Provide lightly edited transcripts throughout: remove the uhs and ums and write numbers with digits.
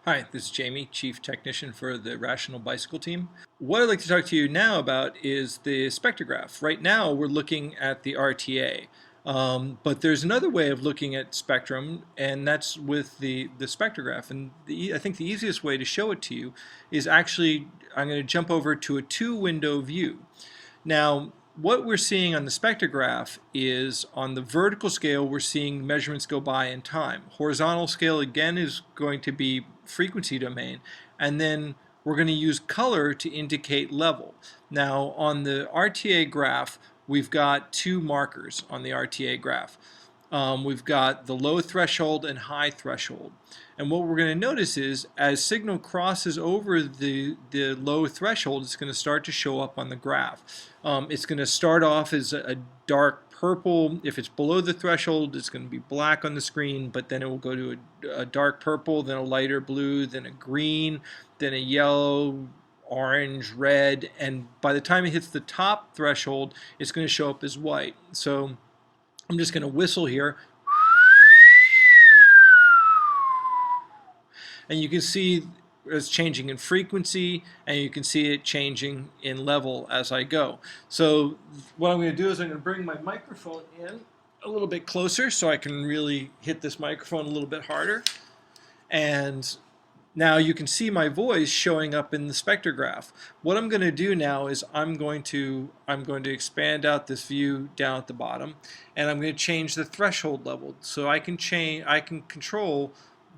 Hi, this is Jamie, Chief Technician for the Rational Bicycle team. What I'd like to talk to you now about is the spectrograph. Right now we're looking at the RTA, but there's another way of looking at spectrum, and that's with the spectrograph. And I think the easiest way to show it to you is actually, I'm going to jump over to a two-window view. Now, what we're seeing on the spectrograph is on the vertical scale, we're seeing measurements go by in time. Horizontal scale, again, is going to be frequency domain. And then we're going to use color to indicate level. Now, on the RTA graph, we've got two markers on the RTA graph. We've got the low threshold and high threshold. And what we're going to notice is as signal crosses over the low threshold, it's going to start to show up on the graph. It's going to start off as a dark purple. If it's below the threshold, it's going to be black on the screen, but then it will go to a dark purple, then a lighter blue, then a green, then a yellow, orange, red, and by the time it hits the top threshold, it's going to show up as white. So I'm just going to whistle here, and you can see it's changing in frequency, and you can see it changing in level as I go. So what I'm going to do is I'm going to bring my microphone in a little bit closer so I can really hit this microphone a little bit harder. And now you can see my voice showing up in the spectrograph. What I'm going to do now is I'm going to expand out this view down at the bottom, and I'm going to change the threshold level. So I can control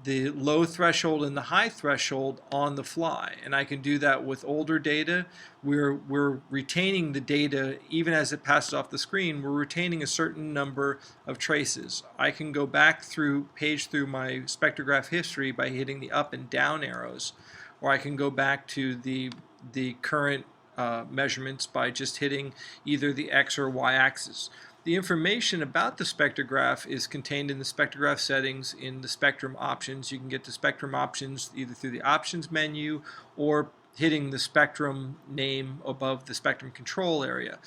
the low threshold and the high threshold on the fly, and I can do that with older data. We're retaining the data even as it passes off the screen. We're retaining a certain number of traces. I can go back through my spectrograph history by hitting the up and down arrows, or I can go back to the current measurements by just hitting either the X or Y axis. The information about the spectrograph is contained in the spectrograph settings in the spectrum options. You can get the spectrum options either through the options menu or hitting the spectrum name above the spectrum control area.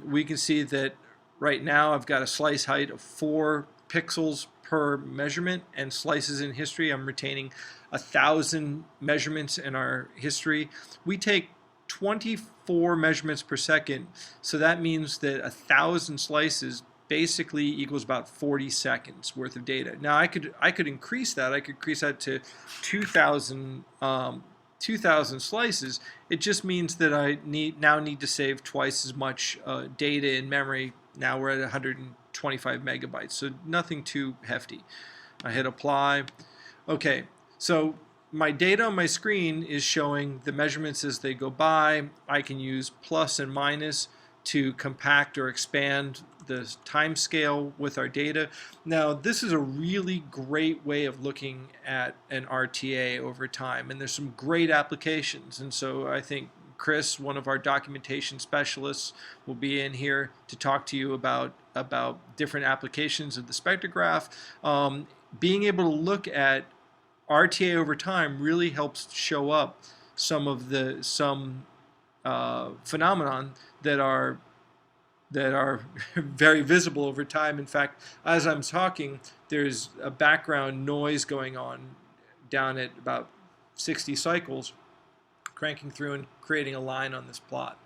We can see that right now I've got a slice height of 4 pixels per measurement, and slices in history. I'm retaining 1,000 measurements in our history. We take 24 measurements per second, so that means that 1,000 slices basically equals about 40 seconds worth of data. Now I could increase that. I could increase that to 2,000 slices. It just means that I now need to save twice as much data in memory. Now we're at 125 megabytes, so nothing too hefty. I hit apply. Okay, so my data on my screen is showing the measurements as they go by. I can use plus and minus to compact or expand the time scale with our data. Now, this is a really great way of looking at an RTA over time, and there's some great applications. And so I think Chris, one of our documentation specialists, will be in here to talk to you about different applications of the spectrograph. Being able to look at RTA over time really helps show up some phenomenon that are very visible over time. In fact, as I'm talking, there's a background noise going on down at about 60 cycles, cranking through and creating a line on this plot.